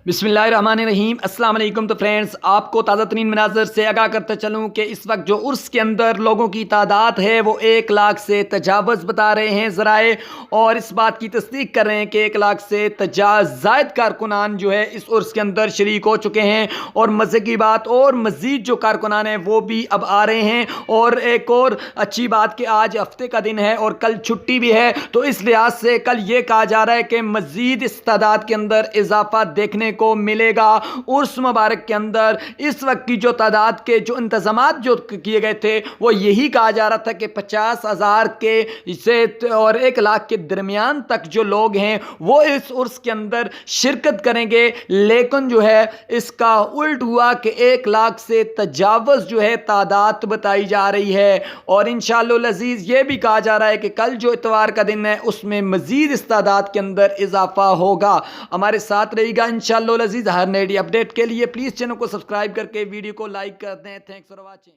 बिस्मिल्लाहिर्रहमानिर्रहीम अस्सलाम वालेकुम। तो फ्रेंड्स, आपको ताज़ा तरीन मनाज़र से आगाह करते चलूँ कि इस वक्त जो उर्स के अंदर लोगों की तादाद है वो 1 लाख से तजावज़ बता रहे हैं ज़राए, और इस बात की तस्दीक कर रहे हैं कि 1 लाख से ज़ायद कारकुनान जो है इस उर्स के अंदर शरीक हो चुके हैं। और मज़े की बात, और मज़ीद जो कारकुनान हैं वो भी अब आ रहे हैं। और एक और अच्छी बात कि आज हफ्ते का दिन है और कल छुट्टी भी है, तो इस लिहाज से कल ये कहा जा रहा है कि मज़ीद इस तादाद के अंदर इजाफा देखने को मिलेगा। उर्स मुबारक के अंदर इस वक्त की जो तादाद के जो इंतजामात जो किए गए थे वो यही कहा जा रहा था कि 50,000 के से और 1 लाख के दरमियान तक जो लोग हैं वो इस उर्स के अंदर शिरकत करेंगे। लेकिन जो है इसका उल्ट हुआ कि 1 लाख से तजावज़ जो है तादाद बताई जा रही है। और इंशाअल्लाह अज़ीज़ ये भी कहा जा रहा है कि कल जो इतवार का दिन है उसमें मज़ीद इस तादाद के अंदर इजाफा होगा। हमारे साथ रहेगा इंशाअल्लाह अज़ीज़। हर नई अपडेट के लिए प्लीज़ चैनल को सब्सक्राइब करके वीडियो को लाइक कर दें। Thanks for watching.